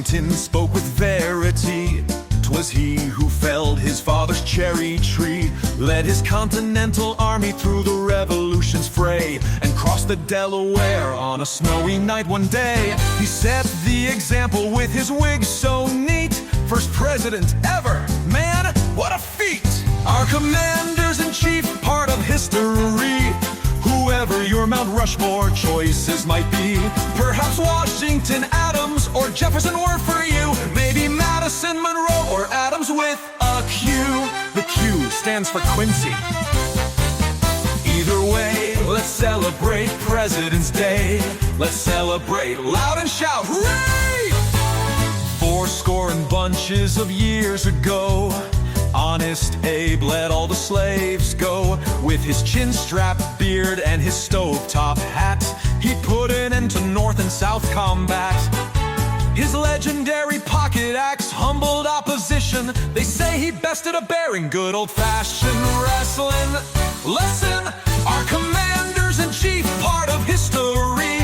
Washington spoke with verity. 'Twas he who felled his father's cherry tree, led his Continental Army through the Revolution's fray, and crossed the Delaware on a snowy night one day. He set the example with his wig so neat. First president ever, man, what a feat! Our commanders-in-chief, part of history. Whoever your Mount Rushmore choices might be. Perhaps Washington, Adams, or Jefferson were for you. Maybe Madison, Monroe, or Adams with a Q. The Q stands for Quincy. Either way, let's celebrate President's Day. Let's celebrate loud and shout, hooray! 80 and bunches of years ago, Honest Abe let all the slaves go. With his chin-strap beard and his stovetop hat, he put an end to North and South combat. His legendary pocket axe humbled opposition. They say he bested a bear in good old-fashioned wrestling. Listen, our commanders-in-chief, part of history.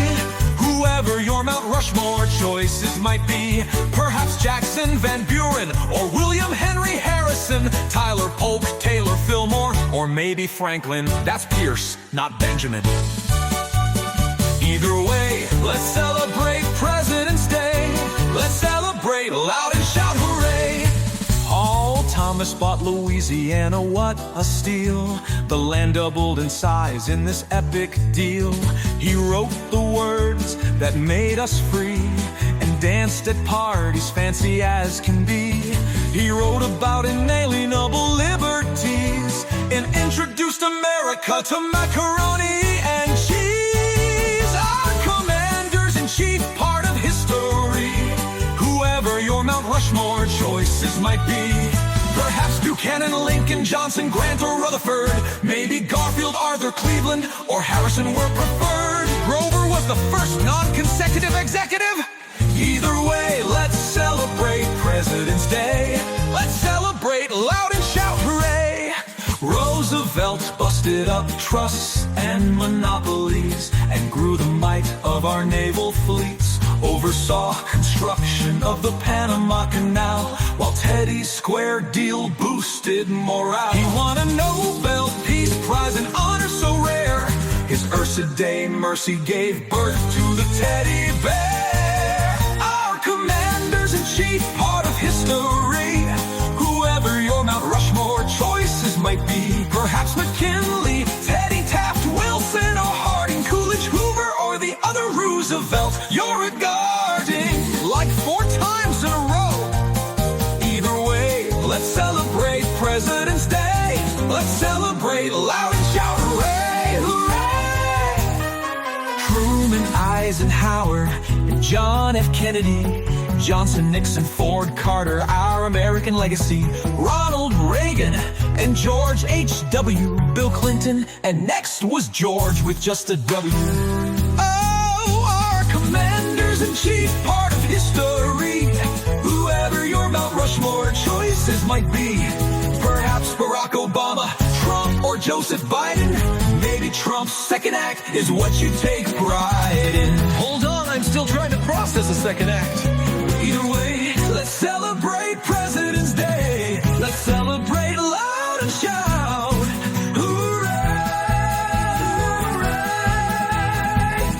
Whoever your Mount Rushmore choices might be. Perhaps Jackson, Van Buren, or William Henry Harrison. Tyler, Polk, Taylor, Fillmore, or maybe Franklin. That's Pierce, not Benjamin. Either way, let's celebrate President's Day. Let's celebrate loud and shout, hooray! Paul Thomas bought Louisiana, what a steal. The land doubled in size in this epic deal. He wrote the words that made us free, and danced at parties fancy as can be. He wrote about inalienable liberties, and introduced America to macaroni and cheese. Our commanders-in-chief, part of history. Whoever your Mount Rushmore choices might be. Perhaps Buchanan, Lincoln, Johnson, Grant, or Rutherford. Maybe Garfield, Arthur, Cleveland, or Harrison were preferred. Grover was the first non-consecutive executive. Either way, let's celebrate President's Day. Let's celebrate loud and shout, hooray! Roosevelt busted up trusts and monopolies, and grew the might of our naval fleets. Oversaw construction of the Panama Canal, while Teddy's Square Deal boosted morale. He won a Nobel Peace Prize, an honor so rare. His Ursa Day mercy gave birth to the teddy bear. Our commanders-in-chief, part of history. Whoever your Mount Rushmore choices might be. Perhaps McKinley, Teddy, Taft, Wilson, or Harding, Coolidge, Hoover, or the other Roosevelt you're regarding like 4 times in a row. Either way, let's celebrate President's Day. Let's celebrate loud and shout, hooray, hooray! Truman, Eisenhower, and John F. Kennedy. Johnson, Nixon, Ford, Carter, our American legacy. Ronald Reagan and George H.W. Bill Clinton, and next was George with just a W. Oh, our commanders-in-chief, part of history. Whoever your Mount Rushmore choices might be. Perhaps Barack Obama, Trump, or Joseph Biden. Maybe Trump's second act is what you take pride in. Hold on, I'm still trying to process the second act. Either way, let's celebrate President's Day. Let's celebrate loud and shout, hooray,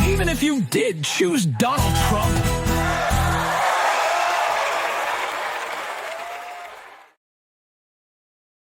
hooray! Even if you did choose Donald Trump,